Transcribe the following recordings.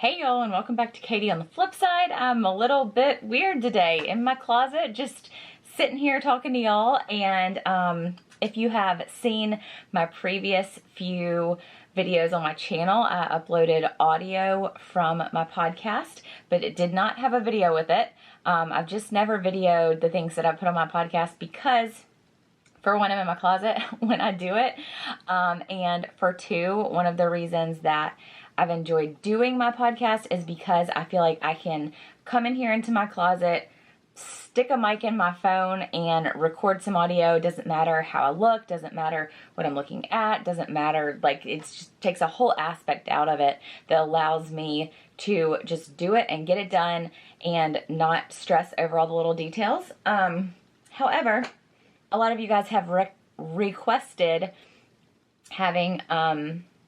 Hey y'all, and welcome back to Katie on the Flip Side. I'm a little bit weird today in my closet, just sitting here talking to y'all. And if you have seen my previous few videos on my channel, I uploaded audio from my podcast, but it did not have a video with it. I've just never videoed the things that I put on my podcast because, for one, I'm in my closet when I do it. And for two, one of the reasons that I've enjoyed doing my podcast is because I feel like I can come in here into my closet, stick a mic in my phone, and record some audio. Doesn't matter how I look, doesn't matter what I'm looking at, doesn't matter, like, it just takes a whole aspect out of it that allows me to just do it and get it done and not stress over all the little details. However, a lot of you guys have requested having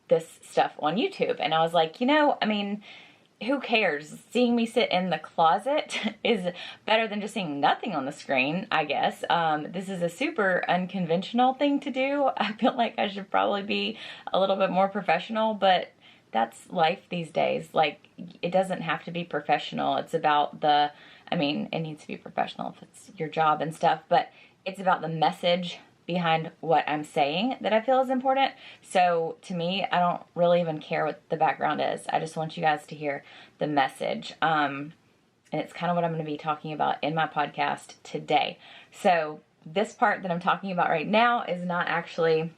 this stuff on YouTube, and I was like, who cares? Seeing me sit in the closet is better than just seeing nothing on the screen, I guess. This is a super unconventional thing to do. I feel like I should probably be a little bit more professional, but that's life these days. Like, it doesn't have to be professional. It's about it needs to be professional if it's your job and stuff, but it's about the message behind what I'm saying that I feel is important. So to me, I don't really even care what the background is. I just want you guys to hear the message. And it's kind of what I'm going to be talking about in my podcast today. So this part that I'm talking about right now is not actually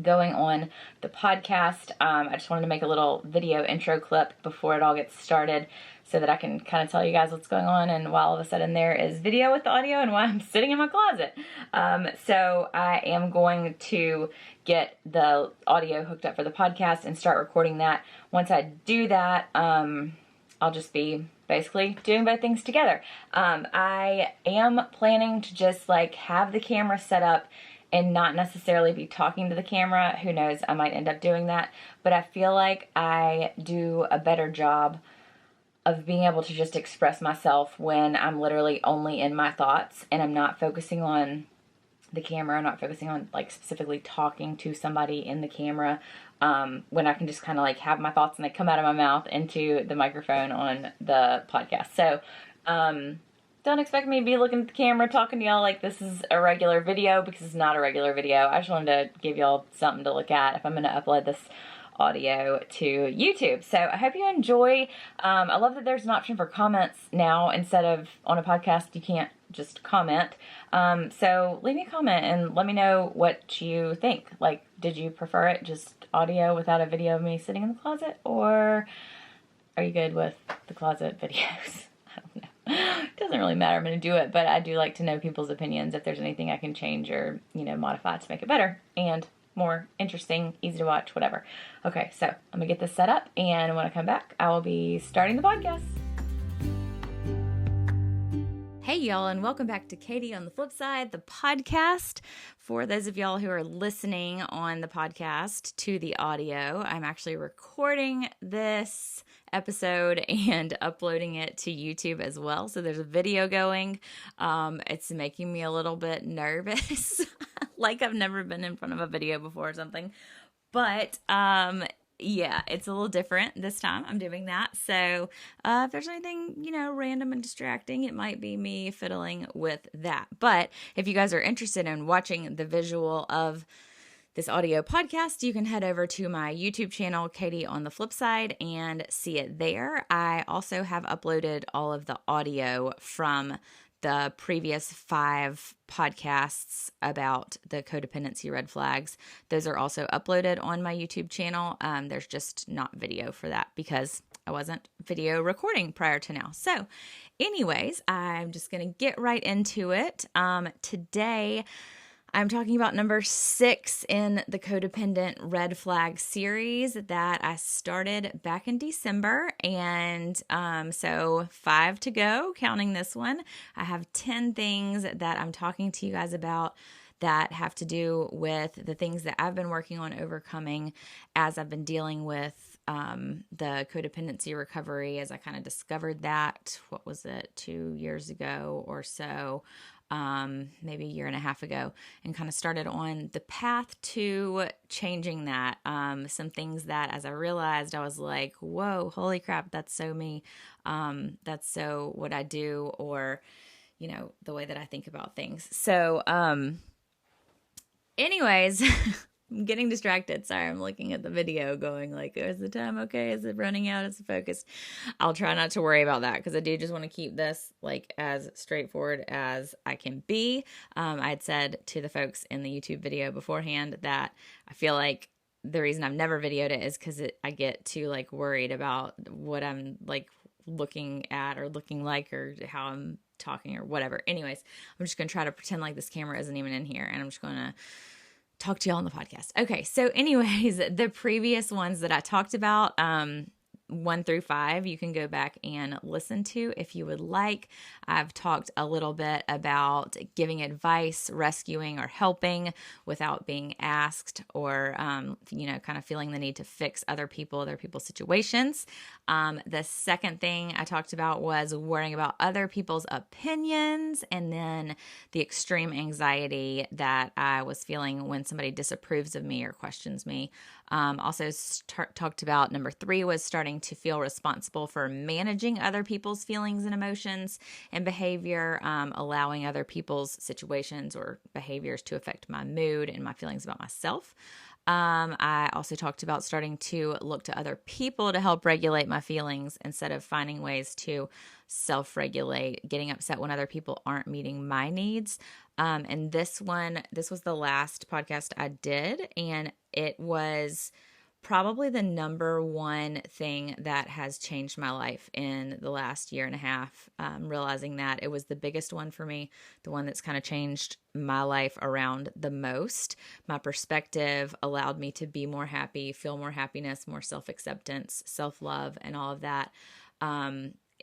going on the podcast. I just wanted to make a little video intro clip before it all gets started so that I can kind of tell you guys what's going on, and why all of a sudden there is video with the audio and why I'm sitting in my closet. So I am going to get the audio hooked up for the podcast and start recording that. Once I do that, I'll just be basically doing both things together. I am planning to just have the camera set up and not necessarily be talking to the camera. Who knows, I might end up doing that. But I feel like I do a better job of being able to just express myself when I'm literally only in my thoughts and I'm not focusing on the camera. I'm not focusing on specifically talking to somebody in the camera, when I can just kind of have my thoughts and they come out of my mouth into the microphone on the podcast. So, don't expect me to be looking at the camera talking to y'all like this is a regular video, because it's not a regular video. I just wanted to give y'all something to look at if I'm going to upload this audio to YouTube. So I hope you enjoy. I love that there's an option for comments now instead of on a podcast you can't just comment. So leave me a comment and let me know what you think. Did you prefer it just audio without a video of me sitting in the closet, or are you good with the closet videos? I don't know. It doesn't really matter. I'm going to do it, but I do like to know people's opinions, if there's anything I can change or, modify to make it better and more interesting, easy to watch, whatever. Okay, so I'm going to get this set up, and when I come back, I will be starting the podcast. Hey y'all, and welcome back to Katie on the Flip Side, the podcast. For those of y'all who are listening on the podcast to the audio, I'm actually recording this episode and uploading it to YouTube as well. So there's a video going. It's making me a little bit nervous, like I've never been in front of a video before or something. But yeah, it's a little different this time. I'm doing that. So if there's anything, random and distracting, it might be me fiddling with that. But if you guys are interested in watching the visual of this audio podcast, you can head over to my YouTube channel, Katie on the Flip Side, and see it there. I also have uploaded all of the audio from the previous 5 podcasts about the codependency red flags. Those are also uploaded on my YouTube channel. There's just not video for that because I wasn't video recording prior to now. So anyways, I'm just going to get right into it. Today, I'm talking about number 6 in the Codependent Red Flag series that I started back in December. And so 5 to go, counting this one. I have 10 things that I'm talking to you guys about that have to do with the things that I've been working on overcoming as I've been dealing with the codependency recovery, as I kind of discovered that, 2 years ago or so. maybe a year and a half ago, and kind of started on the path to changing that. Some things that as I realized, I was like, whoa, holy crap, that's so me. That's so what I do, or, the way that I think about things. So, anyways, I'm getting distracted. Sorry, I'm looking at the video going like, is the time okay? Is it running out? Is it focused? I'll try not to worry about that because I do just want to keep this like as straightforward as I can be. I had said to the folks in the YouTube video beforehand that I feel like the reason I've never videoed it is because I get too like worried about what I'm like looking at or looking like or how I'm talking or whatever. Anyways, I'm just going to try to pretend like this camera isn't even in here, and I'm just going to talk to y'all on the podcast. Okay, so anyways, the previous ones that I talked about, 1 through 5, you can go back and listen to if you would like. I've talked a little bit about giving advice, rescuing, or helping without being asked, or, kind of feeling the need to fix other people's situations. The second thing I talked about was worrying about other people's opinions, and then the extreme anxiety that I was feeling when somebody disapproves of me or questions me. Also talked about number 3 was starting to feel responsible for managing other people's feelings and emotions and behavior, allowing other people's situations or behaviors to affect my mood and my feelings about myself. I also talked about starting to look to other people to help regulate my feelings instead of finding ways to self-regulate, getting upset when other people aren't meeting my needs. And this was the last podcast I did, and it was probably the number one thing that has changed my life in the last year and a half. Realizing that it was the biggest one for me, the one that's kind of changed my life around the most. My perspective allowed me to be more happy, feel more happiness, more self-acceptance, self-love, and all of that.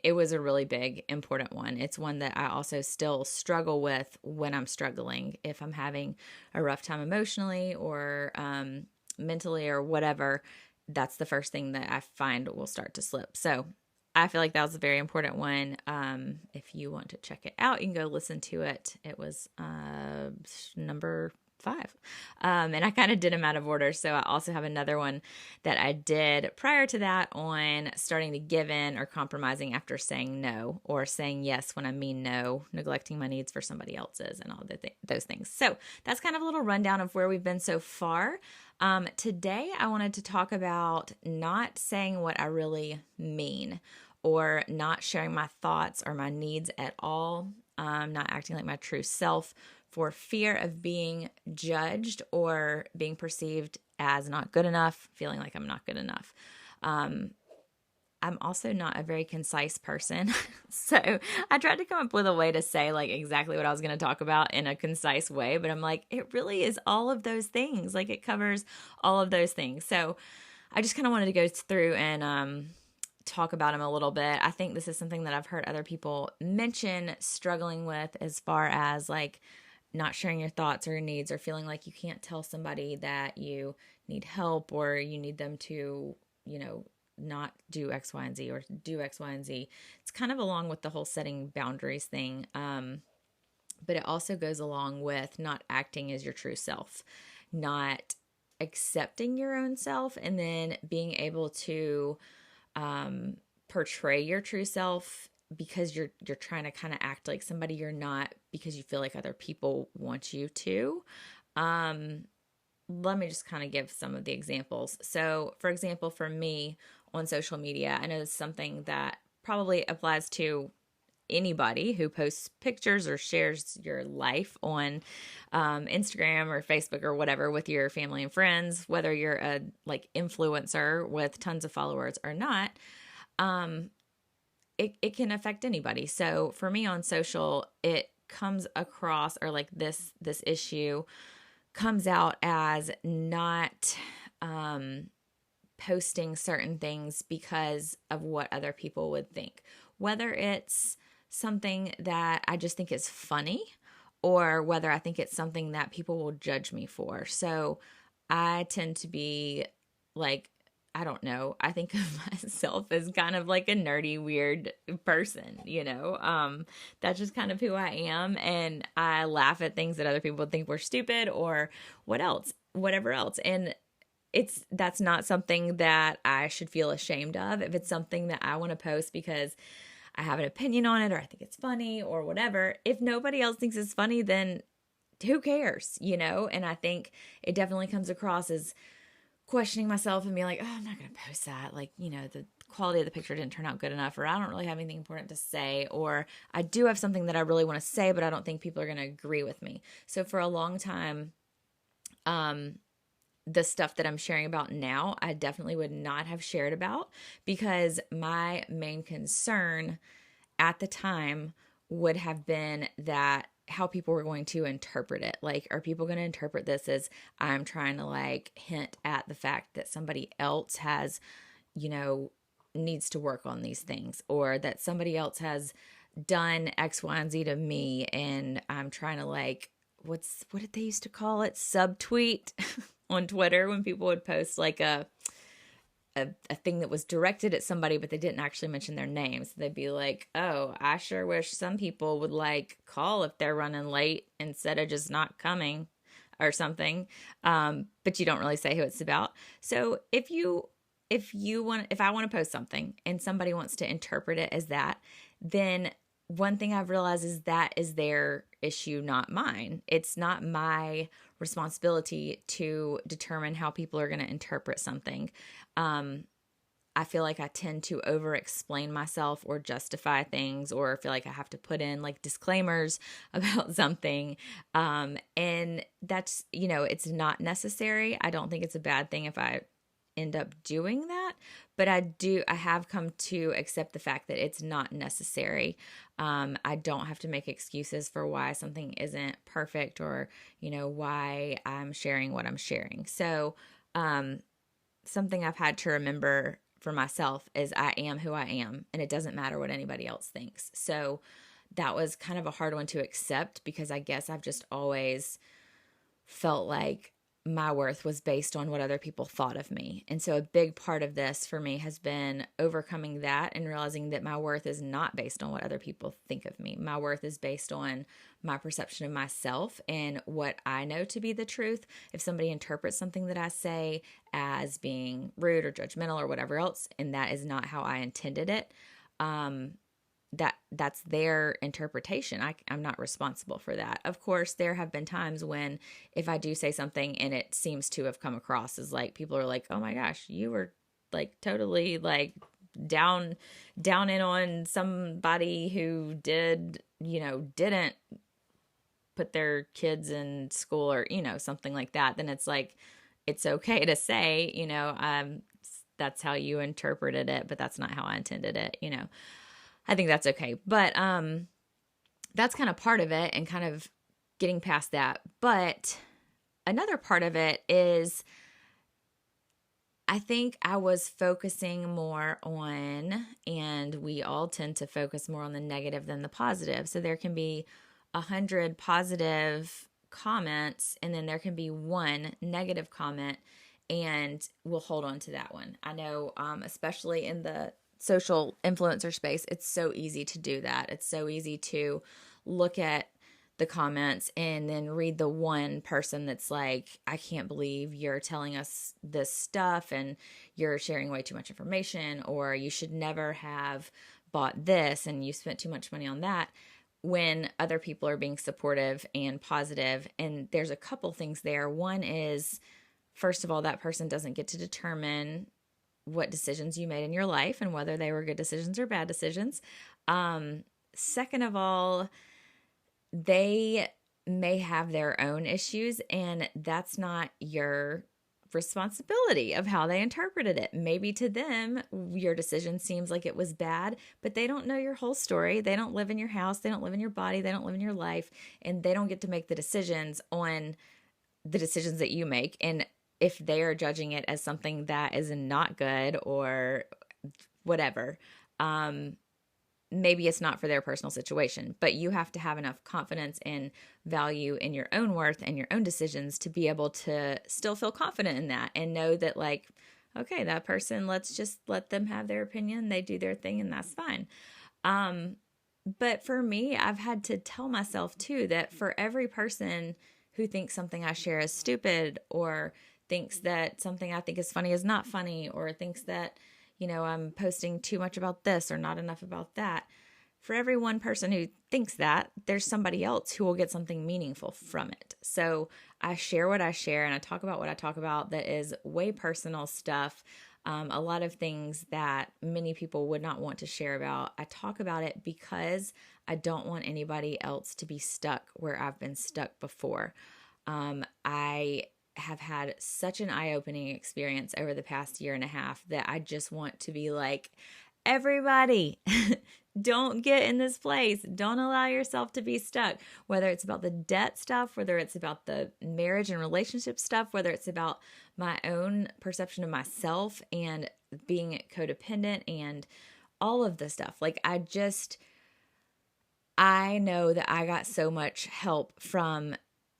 It was a really big, important one. It's one that I also still struggle with when I'm struggling. If I'm having a rough time emotionally or mentally or whatever, that's the first thing that I find will start to slip. So I feel like that was a very important one. If you want to check it out, you can go listen to it. It was number 5. And I kind of did them out of order. So I also have another one that I did prior to that on starting to give in or compromising after saying no, or saying yes when I mean no, neglecting my needs for somebody else's, and all those things. So that's kind of a little rundown of where we've been so far. Today I wanted to talk about not saying what I really mean, or not sharing my thoughts or my needs at all, not acting like my true self, for fear of being judged or being perceived as not good enough, feeling like I'm not good enough. I'm also not a very concise person. So I tried to come up with a way to say like exactly what I was going to talk about in a concise way, but I'm like, it really is all of those things. Like it covers all of those things. So I just kind of wanted to go through and talk about them a little bit. I think this is something that I've heard other people mention struggling with, as far as like not sharing your thoughts or your needs, or feeling like you can't tell somebody that you need help, or you need them to, not do X, Y, and Z, or do X, Y, and Z. It's kind of along with the whole setting boundaries thing. But it also goes along with not acting as your true self, not accepting your own self, and then being able to portray your true self because you're trying to kind of act like somebody you're not, because you feel like other people want you to. Let me just kind of give some of the examples. So, for example, for me on social media, I know it's something that probably applies to anybody who posts pictures or shares your life on Instagram or Facebook or whatever with your family and friends, whether you're a like influencer with tons of followers or not. It can affect anybody. So for me on social, it comes across, or like this issue comes out as not posting certain things because of what other people would think. Whether it's something that I just think is funny, or whether I think it's something that people will judge me for. So I tend to be like I don't know. I think of myself as kind of like a nerdy, weird person, you know? That's just kind of who I am. And I laugh at things that other people think were stupid or whatever else. And that's not something that I should feel ashamed of. If it's something that I want to post because I have an opinion on it or I think it's funny or whatever, if nobody else thinks it's funny, then who cares, you know? And I think it definitely comes across as questioning myself and being like, oh, I'm not going to post that. Like, you know, the quality of the picture didn't turn out good enough, or I don't really have anything important to say, or I do have something that I really want to say, but I don't think people are going to agree with me. So for a long time, the stuff that I'm sharing about now, I definitely would not have shared about, because my main concern at the time would have been that how people were going to interpret it. Like, are people going to interpret this as I'm trying to like hint at the fact that somebody else has, you know, needs to work on these things, or that somebody else has done X, Y, and Z to me, and I'm trying to like, what did they used to call it? Subtweet on Twitter, when people would post like a thing that was directed at somebody, but they didn't actually mention their name. So they'd be like, oh, I sure wish some people would like call if they're running late instead of just not coming or something. But you don't really say who it's about. So if I want to post something and somebody wants to interpret it as that, then one thing I've realized is that is their issue, not mine. It's not my responsibility to determine how people are going to interpret something. I feel like I tend to over explain myself or justify things, or feel like I have to put in like disclaimers about something. And that's, you know, it's not necessary. I don't think it's a bad thing if I end up doing that, but I have come to accept the fact that it's not necessary. I don't have to make excuses for why something isn't perfect, or, you know, why I'm sharing what I'm sharing. So, something I've had to remember for myself is I am who I am, and it doesn't matter what anybody else thinks. So that was kind of a hard one to accept, because I guess I've just always felt like my worth was based on what other people thought of me. And so a big part of this for me has been overcoming that and realizing that my worth is not based on what other people think of me. My worth is based on my perception of myself and what I know to be the truth. If somebody interprets something that I say as being rude or judgmental or whatever else, and that is not how I intended it, that's their interpretation. I'm not responsible for that. Of course, there have been times when if I do say something and it seems to have come across as like people are like, oh my gosh, you were like totally like down in on somebody who didn't put their kids in school, or, you know, something like that, then it's like, it's okay to say, you know, that's how you interpreted it, but that's not how I intended it, you know. I think that's okay. But that's kind of part of it, and kind of getting past that. But another part of it is I think I was focusing more on, and we all tend to focus more on the negative than the positive. So there can be 100 positive comments, and then there can be one negative comment, and we'll hold on to that one. I know, especially in the social influencer space, it's so easy to do that. It's so easy to look at the comments and then read the one person that's like, I can't believe you're telling us this stuff and you're sharing way too much information, or you should never have bought this and you spent too much money on that, when other people are being supportive and positive. And there's a couple things there. One is, first of all, that person doesn't get to determine what decisions you made in your life and whether they were good decisions or bad decisions. Second of all, they may have their own issues, and that's not your responsibility of how they interpreted it. Maybe to them, your decision seems like it was bad, but they don't know your whole story. They don't live in your house. They don't live in your body. They don't live in your life, and they don't get to make the decisions on the decisions that you make. And if they are judging it as something that is not good or whatever, maybe it's not for their personal situation, but you have to have enough confidence and value in your own worth and your own decisions to be able to still feel confident in that and know that, like, okay, that person, let's just let them have their opinion. They do their thing and that's fine. But for me, I've had to tell myself too that for every person who thinks something I share is stupid, or thinks that something I think is funny is not funny, or thinks that, I'm posting too much about this or not enough about that, for every one person who thinks that, there's somebody else who will get something meaningful from it. So I share what I share and I talk about what I talk about that is way personal stuff. A lot of things that many people would not want to share about. I talk about it because I don't want anybody else to be stuck where I've been stuck before. I have had such an eye-opening experience over the past year and a half that I just want to be like, everybody, don't get in this place. Don't allow yourself to be stuck, whether it's about the debt stuff, whether it's about the marriage and relationship stuff, whether it's about my own perception of myself and being codependent and all of the stuff. Like, I know that I got so much help from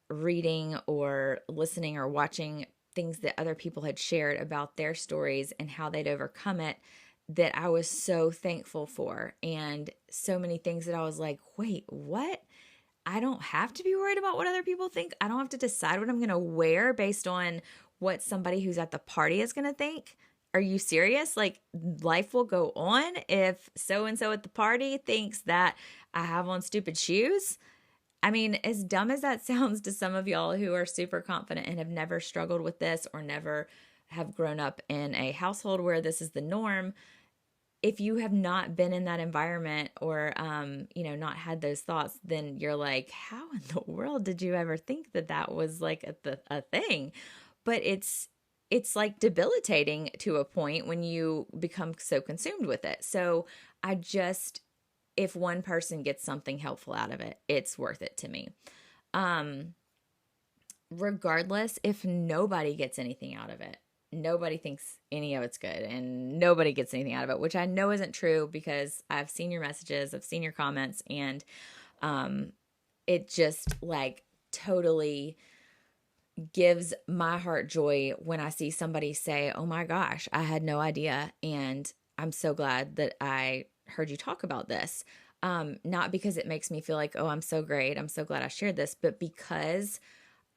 reading or listening or watching things that other people had shared about their stories and how they'd overcome it, that I was so thankful for. And so many things that I was like, wait, what? I don't have to be worried about what other people think. I don't have to decide what I'm going to wear based on what somebody who's at the party is going to think. Are you serious? Like, life will go on if so-and-so at the party thinks that I have on stupid shoes. I mean, as dumb as that sounds to some of y'all who are super confident and have never struggled with this or never have grown up in a household where this is the norm, if you have not been in that environment or, not had those thoughts, then you're like, how in the world did you ever think that that was like a thing? But it's like debilitating to a point when you become so consumed with it. So if one person gets something helpful out of it, it's worth it to me. Regardless, if nobody gets anything out of it, nobody thinks any of it's good and nobody gets anything out of it, which I know isn't true because I've seen your messages, I've seen your comments, and it just like totally gives my heart joy when I see somebody say, oh my gosh, I had no idea. And I'm so glad that I heard you talk about this. Not because it makes me feel like, oh, I'm so great, I'm so glad I shared this, but because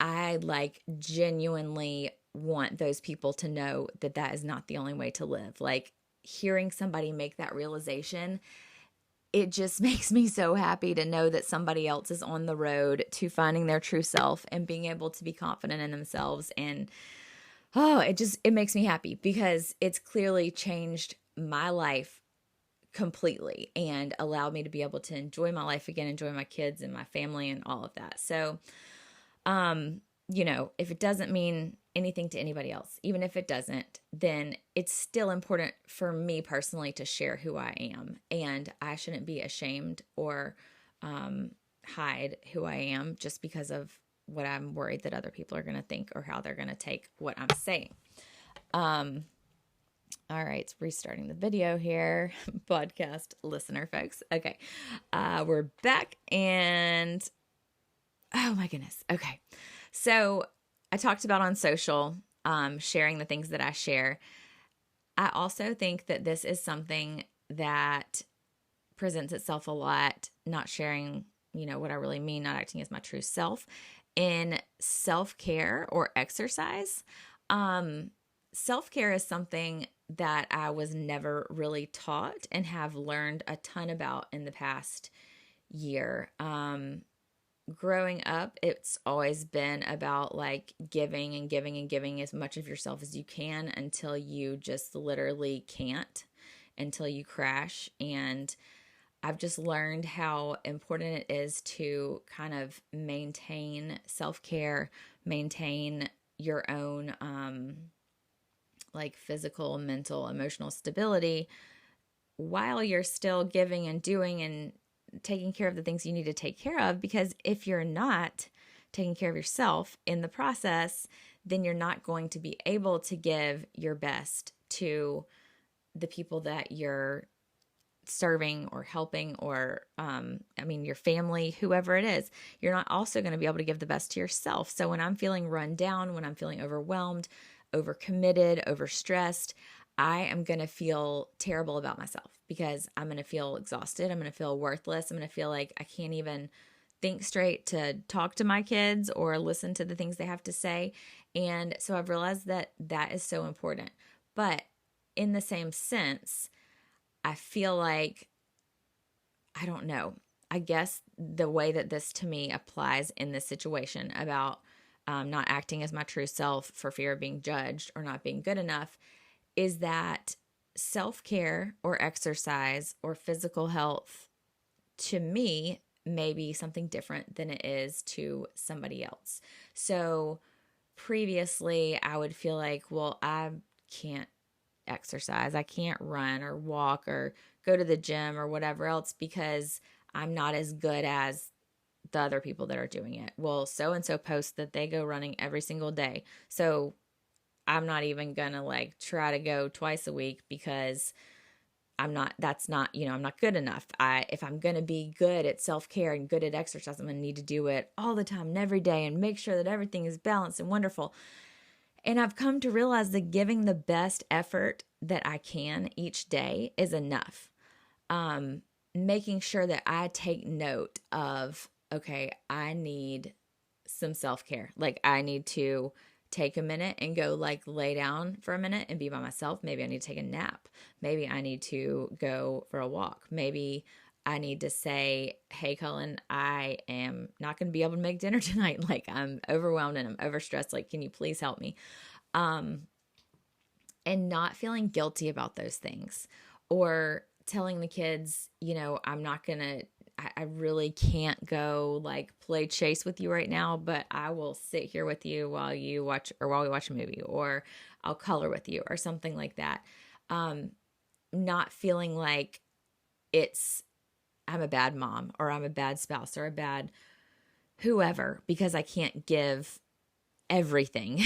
I like genuinely want those people to know that that is not the only way to live. Like, hearing somebody make that realization, it just makes me so happy to know that somebody else is on the road to finding their true self and being able to be confident in themselves. And it makes me happy because it's clearly changed my life completely and allowed me to be able to enjoy my life again, enjoy my kids and my family and all of that. So, if it doesn't mean anything to anybody else, even if it doesn't, then it's still important for me personally to share who I am. And I shouldn't be ashamed or hide who I am just because of what I'm worried that other people are going to think or how they're going to take what I'm saying. All right, it's restarting the video here. Podcast listener folks. Okay, we're back and oh my goodness. Okay, so I talked about on social, sharing the things that I share. I also think that this is something that presents itself a lot, not sharing, what I really mean, not acting as my true self in self-care or exercise. Self-care is something that I was never really taught and have learned a ton about in the past year. Growing up, it's always been about like giving and giving and giving as much of yourself as you can until you just literally can't, until you crash. And I've just learned how important it is to kind of maintain self-care, maintain your own like physical, mental, emotional stability while you're still giving and doing and taking care of the things you need to take care of. Because if you're not taking care of yourself in the process, then you're not going to be able to give your best to the people that you're serving or helping or, your family, whoever it is. You're not also going to be able to give the best to yourself. So when I'm feeling run down, when I'm feeling overwhelmed, overcommitted, overstressed, I am going to feel terrible about myself because I'm going to feel exhausted. I'm going to feel worthless. I'm going to feel like I can't even think straight to talk to my kids or listen to the things they have to say. And so I've realized that that is so important. But in the same sense, I feel like, I don't know, I guess the way that this to me applies in this situation about not acting as my true self for fear of being judged or not being good enough is that self care or exercise or physical health to me may be something different than it is to somebody else. So previously, I would feel like, well, I can't exercise, I can't run or walk or go to the gym or whatever else because I'm not as good as the other people that are doing it. Well, so and so posts that they go running every single day. So I'm not even gonna like try to go twice a week because that's not, I'm not good enough. If I'm going to be good at self-care and good at exercise, I'm going to need to do it all the time and every day and make sure that everything is balanced and wonderful. And I've come to realize that giving the best effort that I can each day is enough. Making sure that I take note of, okay, I need some self-care. Like I need to take a minute and go like lay down for a minute and be by myself. Maybe I need to take a nap. Maybe I need to go for a walk. Maybe I need to say, hey, Cullen, I am not going to be able to make dinner tonight. Like I'm overwhelmed and I'm overstressed. Like, can you please help me? And not feeling guilty about those things or telling the kids, I'm not going to, I really can't go like play chase with you right now, but I will sit here with you while you watch or while we watch a movie, or I'll color with you or something like that. Not feeling like I'm a bad mom or I'm a bad spouse or a bad whoever because I can't give everything.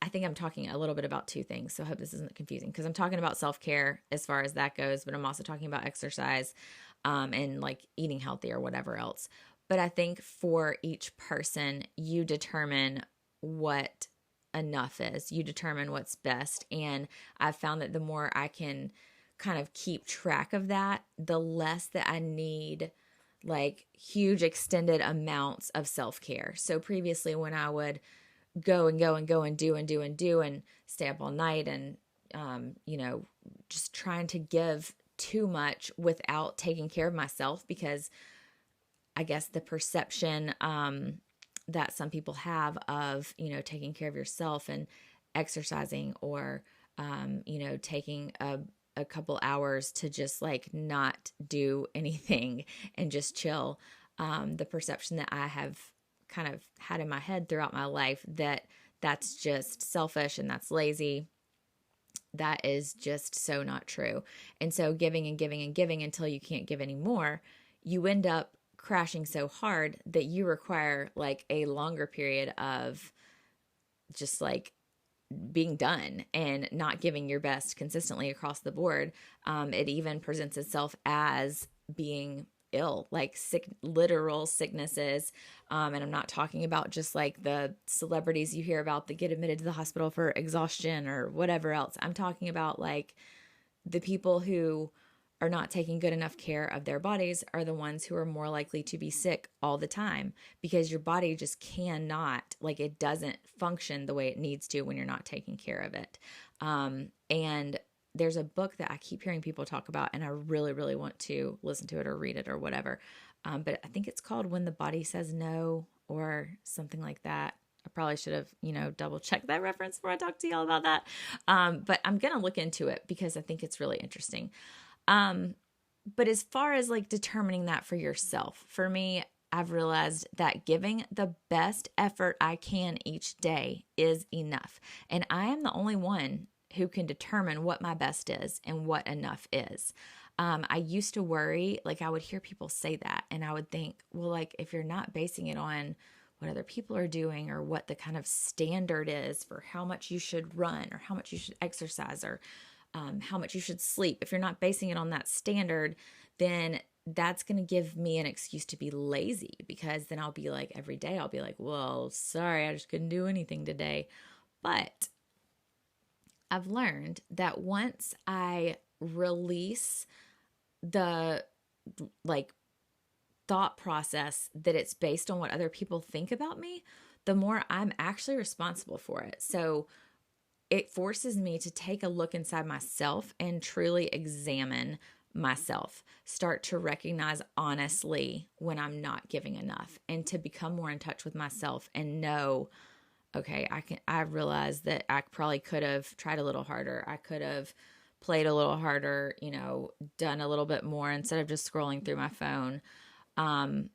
I think I'm talking a little bit about two things, so I hope this isn't confusing because I'm talking about self-care as far as that goes, but I'm also talking about exercise and like eating healthy or whatever else. But I think for each person, you determine what enough is. You determine what's best. And I've found that the more I can kind of keep track of that, the less that I need like huge extended amounts of self-care. So previously when I would go and go and go and do and do and do and stay up all night and just trying to give too much without taking care of myself, because I guess the perception that some people have of taking care of yourself and exercising or taking a couple hours to just like not do anything and just chill, the perception that I have kind of had in my head throughout my life that that's just selfish and that's lazy. That is just so not true. And so giving and giving and giving until you can't give anymore, you end up crashing so hard that you require like a longer period of just like being done and not giving your best consistently across the board. It even presents itself as being ill, like literal sicknesses. And I'm not talking about just like the celebrities you hear about that get admitted to the hospital for exhaustion or whatever else. I'm talking about like the people who are not taking good enough care of their bodies are the ones who are more likely to be sick all the time, because your body just cannot, like it doesn't function the way it needs to when you're not taking care of it. And there's a book that I keep hearing people talk about, and I really, really want to listen to it or read it or whatever. But I think it's called When the Body Says No or something like that. I probably should have, double checked that reference before I talk to y'all about that. But I'm going to look into it because I think it's really interesting. But as far as like determining that for yourself, for me, I've realized that giving the best effort I can each day is enough. And I am the only one who can determine what my best is and what enough is. I used to worry, like I would hear people say that and I would think, well, like if you're not basing it on what other people are doing or what the kind of standard is for how much you should run or how much you should exercise or how much you should sleep, if you're not basing it on that standard, then that's going to give me an excuse to be lazy, because then I'll be like, every day I'll be like, well, sorry, I just couldn't do anything today. But I've learned that once I release the like thought process that it's based on what other people think about me, the more I'm actually responsible for it. So it forces me to take a look inside myself and truly examine myself, start to recognize honestly when I'm not giving enough, and to become more in touch with myself and know, okay, I realized that I probably could have tried a little harder. I could have played a little harder, done a little bit more instead of just scrolling through my phone. Um,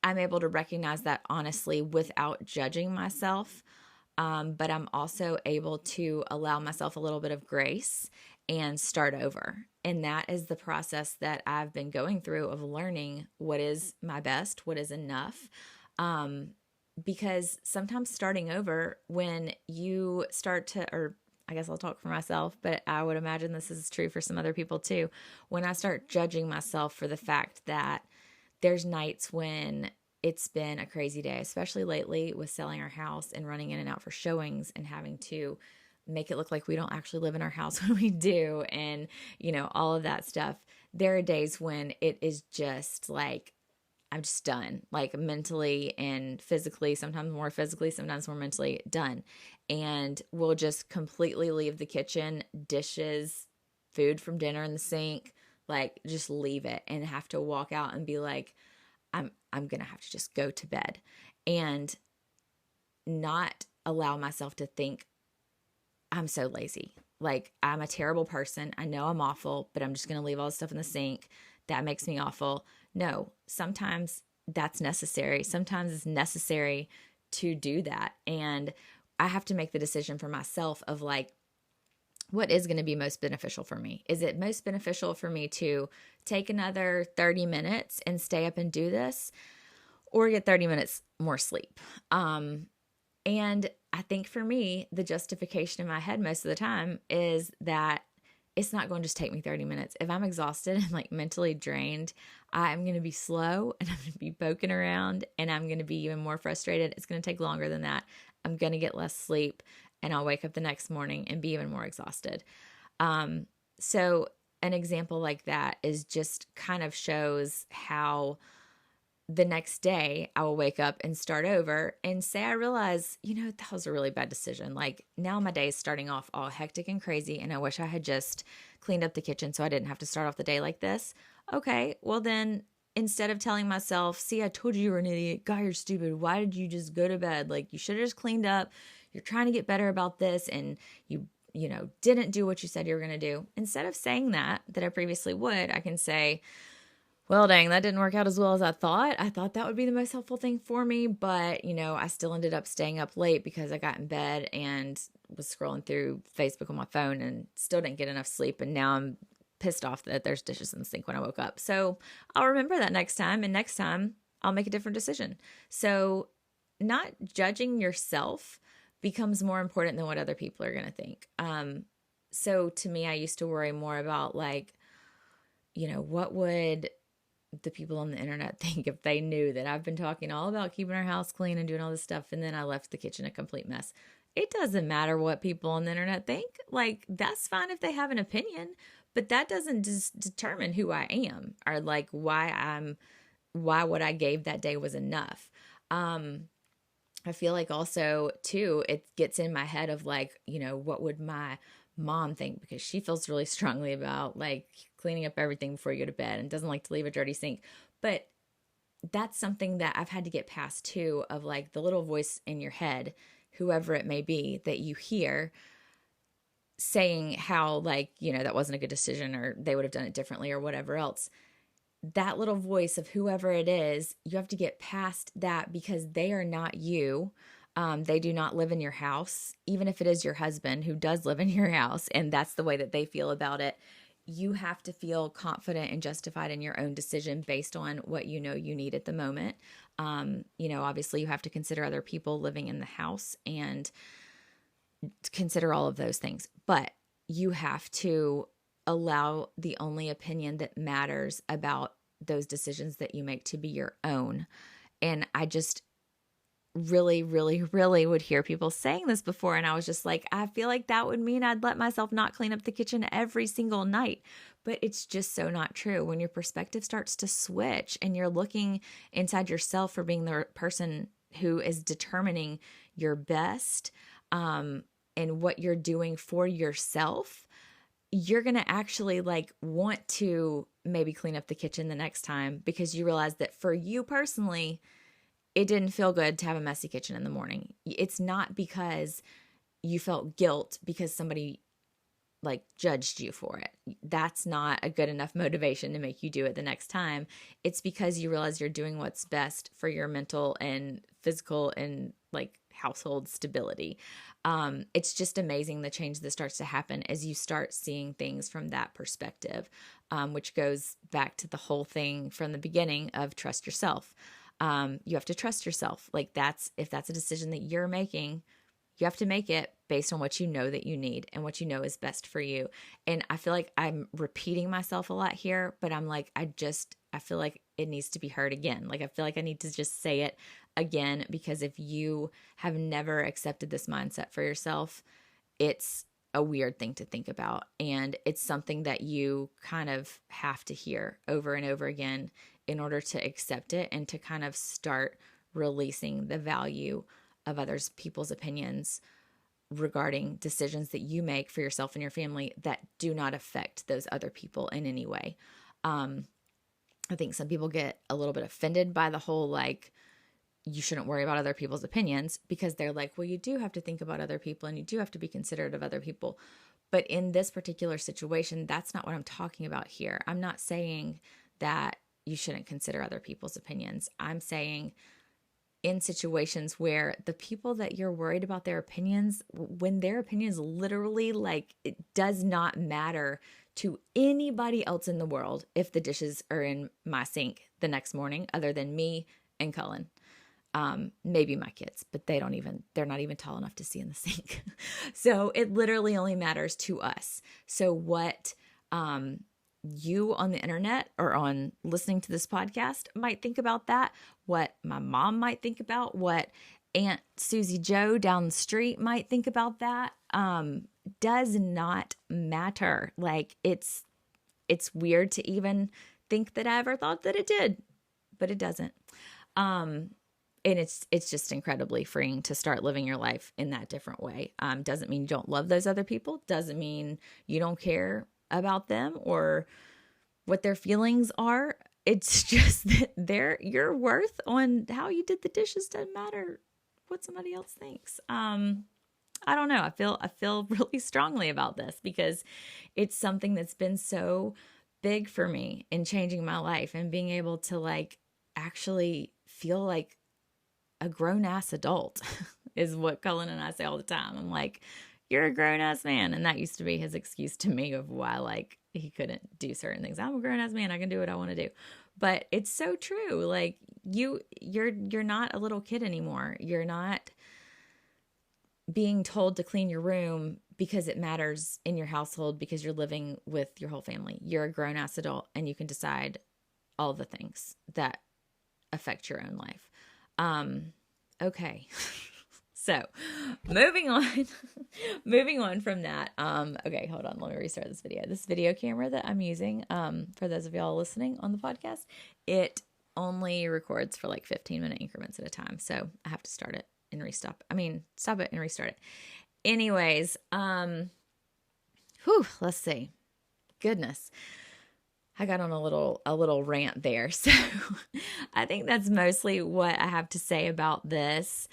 I'm able to recognize that honestly without judging myself. But I'm also able to allow myself a little bit of grace and start over. And that is the process that I've been going through of learning what is my best, what is enough. Because sometimes starting over, when you start to, or I guess I'll talk for myself, but I would imagine this is true for some other people too. When I start judging myself for the fact that there's nights when it's been a crazy day, especially lately with selling our house and running in and out for showings and having to make it look like we don't actually live in our house when we do, and all of that stuff. There are days when it is just like I'm just done, like mentally and physically, sometimes more physically, sometimes more mentally done. And we'll just completely leave the kitchen, dishes, food from dinner in the sink, like just leave it, and have to walk out and be like, I'm going to have to just go to bed, and not allow myself to think I'm so lazy. Like, I'm a terrible person. I know I'm awful, but I'm just going to leave all this stuff in the sink. That makes me awful. No, sometimes that's necessary. Sometimes it's necessary to do that. And I have to make the decision for myself of like, what is going to be most beneficial for me? Is it most beneficial for me to take another 30 minutes and stay up and do this, or get 30 minutes more sleep? And I think for me, the justification in my head most of the time is that it's not going to just take me 30 minutes. If I'm exhausted and like mentally drained, I'm going to be slow, and I'm going to be poking around, and I'm going to be even more frustrated. It's going to take longer than that. I'm going to get less sleep, and I'll wake up the next morning and be even more exhausted. So an example like that is just kind of shows how the next day I will wake up and start over and say, I realize, that was a really bad decision. Like, now my day is starting off all hectic and crazy, and I wish I had just cleaned up the kitchen so I didn't have to start off the day like this. Okay, well then, instead of telling myself, see, I told you were an idiot, God, you're stupid, why did you just go to bed? Like, you should have just cleaned up. You're trying to get better about this, and you didn't do what you said you were going to do. Instead of saying that I previously would, I can say, well, dang, that didn't work out as well as I thought. I thought that would be the most helpful thing for me, but, I still ended up staying up late because I got in bed and was scrolling through Facebook on my phone and still didn't get enough sleep. And now I'm pissed off that there's dishes in the sink when I woke up. So I'll remember that next time, and next time I'll make a different decision. So not judging yourself becomes more important than what other people are going to think. So to me, I used to worry more about like, what would the people on the internet think if they knew that I've been talking all about keeping our house clean and doing all this stuff, and then I left the kitchen a complete mess. It doesn't matter what people on the internet think. Like, that's fine if they have an opinion, but that doesn't determine who I am, or like why what I gave that day was enough. I feel like also too, it gets in my head of like, what would my mom think, because she feels really strongly about like cleaning up everything before you go to bed and doesn't like to leave a dirty sink. But that's something that I've had to get past too, of like the little voice in your head, whoever it may be, that you hear saying how like, that wasn't a good decision, or they would have done it differently, or whatever else. That little voice of whoever it is, you have to get past that, because they are not you. They do not live in your house. Even if it is your husband who does live in your house and that's the way that they feel about it, you have to feel confident and justified in your own decision based on what you need at the moment. Obviously you have to consider other people living in the house and consider all of those things, but you have to allow the only opinion that matters about those decisions that you make to be your own. And I just really, really, really would hear people saying this before. And I was just like, I feel like that would mean I'd let myself not clean up the kitchen every single night. But it's just so not true. When your perspective starts to switch and you're looking inside yourself for being the person who is determining your best, and what you're doing for yourself, you're going to actually like want to maybe clean up the kitchen the next time, because you realize that for you personally, it didn't feel good to have a messy kitchen in the morning. It's not because you felt guilt because somebody like judged you for it. That's not a good enough motivation to make you do it the next time. It's because you realize you're doing what's best for your mental and physical and like household stability. It's just amazing the change that starts to happen as you start seeing things from that perspective, which goes back to the whole thing from the beginning of trust yourself. You have to trust yourself. Like if that's a decision that you're making, you have to make it based on what you know that you need and what you know is best for you. And I feel like I'm repeating myself a lot here, but I'm like, I feel like it needs to be heard again. Like I feel like I need to just say it again, because if you have never accepted this mindset for yourself, it's a weird thing to think about. And it's something that you kind of have to hear over and over again in order to accept it and to kind of start releasing the value of others people's opinions regarding decisions that you make for yourself and your family that do not affect those other people in any way. I think some people get a little bit offended by the whole, like, you shouldn't worry about other people's opinions, because they're like, well, you do have to think about other people and you do have to be considerate of other people. But in this particular situation, that's not what I'm talking about here. I'm not saying that you shouldn't consider other people's opinions. I'm saying in situations where the people that you're worried about their opinions, when their opinions literally, like, it does not matter to anybody else in the world if the dishes are in my sink the next morning, other than me and Cullen. Maybe my kids, but they're not even tall enough to see in the sink. So it literally only matters to us. So what, you on the internet or on listening to this podcast might think about that, what my mom might think about, what Aunt Susie Joe down the street might think about that, does not matter. Like it's weird to even think that I ever thought that it did, but it doesn't. And it's just incredibly freeing to start living your life in that different way. Doesn't mean you don't love those other people. Doesn't mean you don't care about them or what their feelings are. It's just that your worth on how you did the dishes doesn't matter what somebody else thinks. I don't know. I feel really strongly about this because it's something that's been so big for me in changing my life and being able to like actually feel like a grown ass adult is what Cullen and I say all the time. I'm like, you're a grown ass man. And that used to be his excuse to me of why like he couldn't do certain things. I'm a grown ass man. I can do what I want to do. But it's so true. Like you're not a little kid anymore. You're not being told to clean your room because it matters in your household because you're living with your whole family. You're a grown ass adult and you can decide all the things that affect your own life. Okay. So moving on from that. Okay, hold on. Let me restart this video. This video camera that I'm using, for those of y'all listening on the podcast, it only records for like 15-minute increments at a time. So I have to stop it and restart it. Anyways, let's see. Goodness. I got on a little rant there. So I think that's mostly what I have to say about this.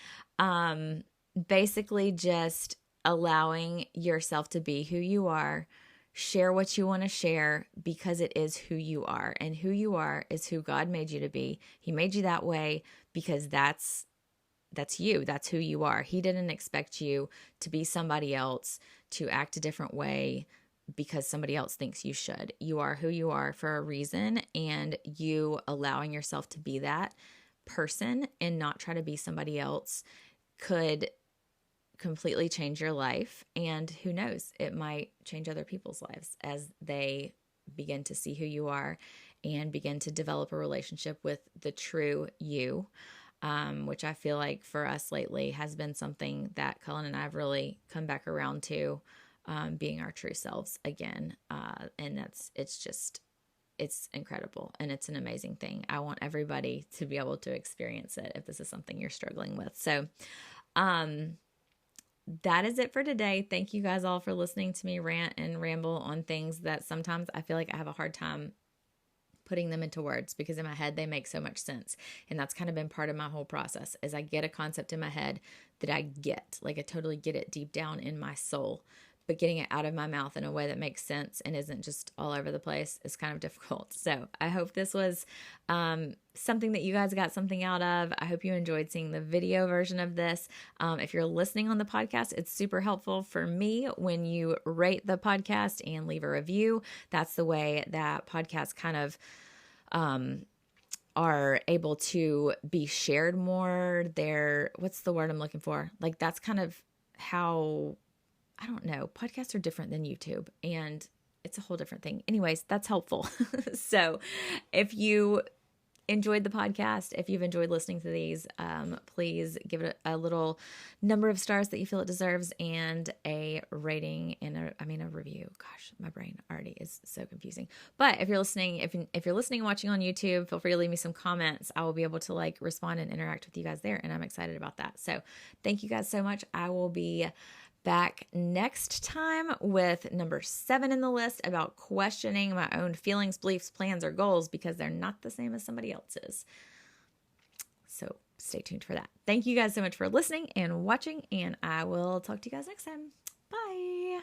Basically just allowing yourself to be who you are, share what you want to share because it is who you are, and who you are is who God made you to be. He made you that way because that's you. That's who you are. He didn't expect you to be somebody else, to act a different way because somebody else thinks you should. You are who you are for a reason, and you allowing yourself to be that person and not try to be somebody else could completely change your life. And who knows, it might change other people's lives as they begin to see who you are and begin to develop a relationship with the true you, which I feel like for us lately has been something that Cullen and I have really come back around to, being our true selves again. And it's incredible and it's an amazing thing. I want everybody to be able to experience it if this is something you're struggling with. So, that is it for today. Thank you guys all for listening to me rant and ramble on things that sometimes I feel like I have a hard time putting them into words, because in my head they make so much sense. And that's kind of been part of my whole process, is I get a concept in my head that I get, like I totally get it deep down in my soul, but getting it out of my mouth in a way that makes sense and isn't just all over the place is kind of difficult. So I hope this was something that you guys got something out of. I hope you enjoyed seeing the video version of this. If you're listening on the podcast, it's super helpful for me when you rate the podcast and leave a review. That's the way that podcasts kind of are able to be shared more. What's the word I'm looking for? Like, that's kind of how, I don't know, podcasts are different than YouTube, and it's a whole different thing. Anyways, that's helpful. So if you enjoyed the podcast, if you've enjoyed listening to these, please give it a little number of stars that you feel it deserves, and a rating and a review. Gosh, my brain already is so confusing. But if you're listening, if you're listening and watching on YouTube, feel free to leave me some comments. I will be able to respond and interact with you guys there, and I'm excited about that. So thank you guys so much. I will be back next time with number 7 in the list, about questioning my own feelings, beliefs, plans, or goals, because they're not the same as somebody else's. So stay tuned for that. Thank you guys so much for listening and watching, and I will talk to you guys next time.